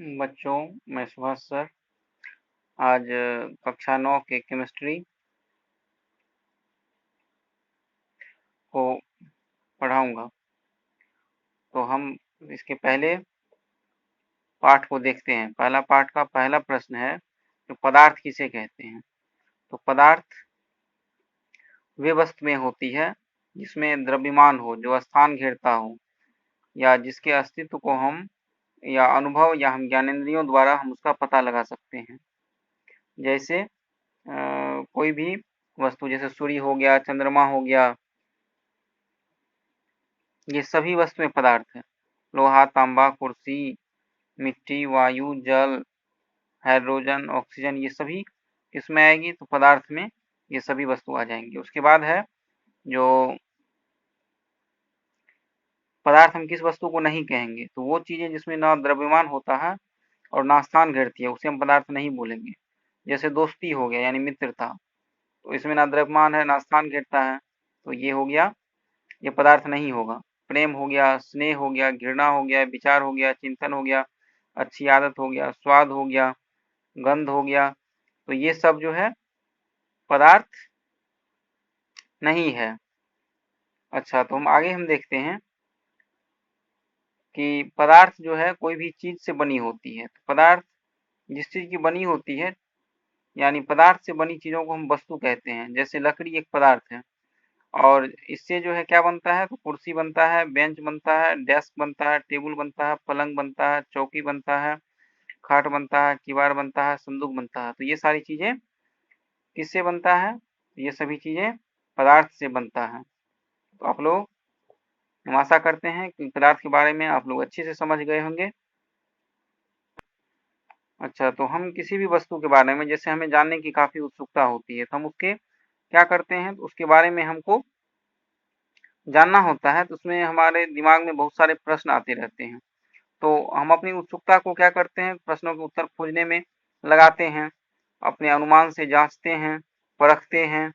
बच्चों, मैं सुभाष सर आज कक्षा 9 के केमिस्ट्री को पढ़ाऊंगा। तो हम इसके पहले पाठ को देखते हैं। पहला पाठ का पहला प्रश्न है कि पदार्थ किसे कहते हैं। तो पदार्थ वे वस्तु में होती है जिसमें द्रव्यमान हो, जो स्थान घेरता हो, या जिसके अस्तित्व को हम या अनुभव या हम ज्ञानेंद्रियों द्वारा हम उसका पता लगा सकते हैं। जैसे कोई भी वस्तु, जैसे सूर्य हो गया, चंद्रमा हो गया, ये सभी वस्तुएं पदार्थ है। लोहा, तांबा, कुर्सी, मिट्टी, वायु, जल, हाइड्रोजन, ऑक्सीजन, ये सभी किसमें आएगी? तो पदार्थ में ये सभी वस्तु आ जाएंगी। उसके बाद है जो पदार्थ हम किस वस्तु को नहीं कहेंगे, तो वो चीजें जिसमें ना द्रव्यमान होता है और ना स्थान घेरती है, उसे हम पदार्थ नहीं बोलेंगे। जैसे दोस्ती हो गया यानी मित्रता, तो इसमें ना द्रव्यमान है ना स्थान घेरता है, तो ये हो गया, ये पदार्थ नहीं होगा। प्रेम हो गया, स्नेह हो गया, घृणा हो गया, विचार हो गया, चिंतन हो गया, अच्छी आदत हो गया, स्वाद हो गया, गंध हो गया, तो ये सब जो है पदार्थ नहीं है। अच्छा, तो हम देखते हैं कि पदार्थ जो है कोई भी चीज से बनी होती है। तो पदार्थ जिस चीज की बनी होती है, यानी पदार्थ से बनी चीजों को हम वस्तु कहते हैं। जैसे लकड़ी एक पदार्थ है, और इससे जो है क्या बनता है? तो कुर्सी बनता है, बेंच बनता है, डेस्क बनता है, टेबल बनता है, पलंग बनता है, चौकी बनता है, खाट बनता है, किवाड़ बनता है, संदूक बनता है। तो ये सारी चीजें किससे बनता है? ये सभी चीजें पदार्थ से बनता है। तो आप लोग, हम आशा करते हैं कि पदार्थ के बारे में आप लोग अच्छे से समझ गए होंगे। अच्छा, तो हम किसी भी वस्तु के बारे में, जैसे हमें जानने की काफी उत्सुकता होती है, तो हम उसके क्या करते हैं? तो उसके बारे में हमको जानना होता है, तो उसमें हमारे दिमाग में बहुत सारे प्रश्न आते रहते हैं। तो हम अपनी उत्सुकता को क्या करते हैं? प्रश्नों के उत्तर खोजने में लगाते हैं, अपने अनुमान से जांचते हैं, परखते हैं,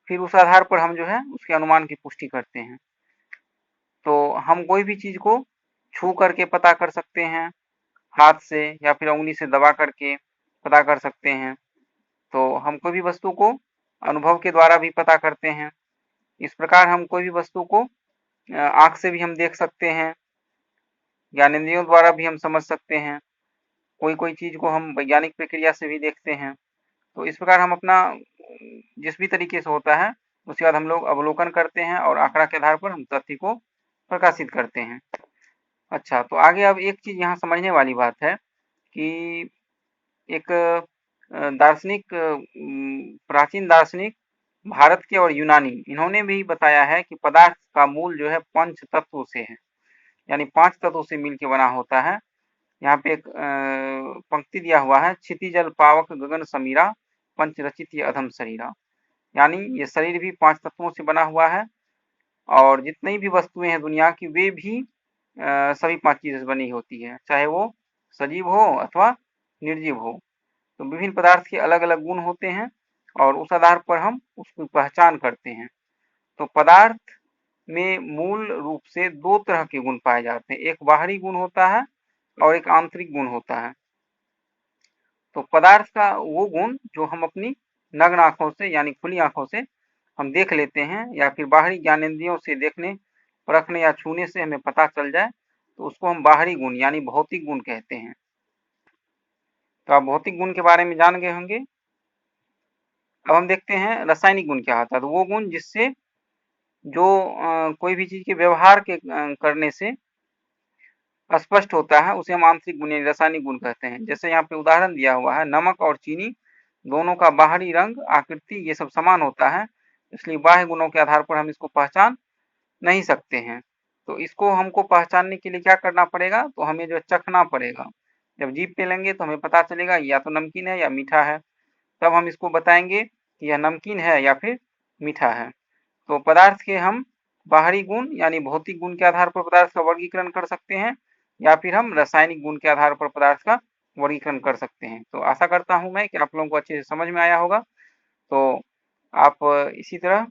फिर उस आधार पर हम जो है उसके अनुमान की पुष्टि करते हैं। तो हम कोई भी चीज को छू करके पता कर सकते हैं, हाथ से या फिर उंगली से दबा करके पता कर सकते हैं। तो हम कोई भी वस्तु को अनुभव के द्वारा भी पता करते हैं। इस प्रकार हम कोई भी वस्तु को आंख से भी हम देख सकते हैं, ज्ञानेंद्रियों द्वारा भी हम समझ सकते हैं, कोई कोई चीज को हम वैज्ञानिक प्रक्रिया से भी देखते हैं। तो इस प्रकार हम अपना जिस भी तरीके से होता है उसके बाद हम लोग अवलोकन करते हैं और आंकड़ा के आधार पर हम तथ्य को प्रकाशित करते हैं। अच्छा, तो आगे अब एक चीज यहाँ समझने वाली बात है कि एक दार्शनिक, प्राचीन दार्शनिक भारत के और यूनानी, इन्होंने भी बताया है कि पदार्थ का मूल जो है पंच तत्वों से है, यानी 5 तत्वों से मिलकर बना होता है। यहाँ पे एक पंक्ति दिया हुआ है, क्षिति जल पावक गगन समीरा पंच रचित ये अधम शरीरा, यानी ये शरीर भी 5 तत्वों से बना हुआ है, और जितनी भी वस्तुएं हैं दुनिया की, वे भी सभी 5 चीजों से बनी होती है, चाहे वो सजीव हो अथवा निर्जीव हो। तो विभिन्न पदार्थ के अलग अलग गुण होते हैं और उस आधार पर हम उसकी पहचान करते हैं। तो पदार्थ में मूल रूप से 2 तरह के गुण पाए जाते हैं, एक बाहरी गुण होता है और एक आंतरिक गुण होता है। तो पदार्थ का वो गुण जो हम अपनी नग्न आंखों से यानी खुली आंखों से हम देख लेते हैं, या फिर बाहरी ज्ञानेंद्रियों से देखने, परखने या छूने से हमें पता चल जाए, तो उसको हम बाहरी गुण यानी भौतिक गुण कहते हैं। तो आप भौतिक गुण के बारे में जान गए होंगे। अब हम देखते हैं रासायनिक गुण क्या होता है। तो वो गुण जिससे जो कोई भी चीज के व्यवहार के करने से स्पष्ट होता है, उसे हम आंतरिक गुण यानी रासायनिक गुण कहते हैं। जैसे यहाँ पे उदाहरण दिया हुआ है, नमक और चीनी दोनों का बाहरी रंग, आकृति ये सब समान होता है, इसलिए बाह्य गुणों के आधार पर हम इसको पहचान नहीं सकते हैं। तो इसको हमको पहचानने के लिए क्या करना पड़ेगा? तो हमें जो चखना पड़ेगा। जब जीभ पे लेंगे तो हमें पता चलेगा या तो नमकीन है या मीठा है, तब हम इसको बताएंगे कि यह नमकीन है या फिर मीठा है। तो पदार्थ के हम बाहरी गुण यानी भौतिक गुण के आधार पर पदार्थ का वर्गीकरण कर सकते हैं, या फिर हम रासायनिक गुण के आधार पर पदार्थ का वर्गीकरण कर सकते हैं। तो आशा करता हूं मैं कि आप लोगों को अच्छे से समझ में आया होगा। तो आप इसी तरह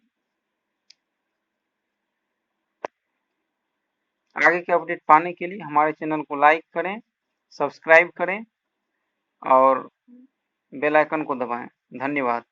आगे के अपडेट पाने के लिए हमारे चैनल को लाइक करें, सब्सक्राइब करें और बेल आइकन को दबाएं। धन्यवाद।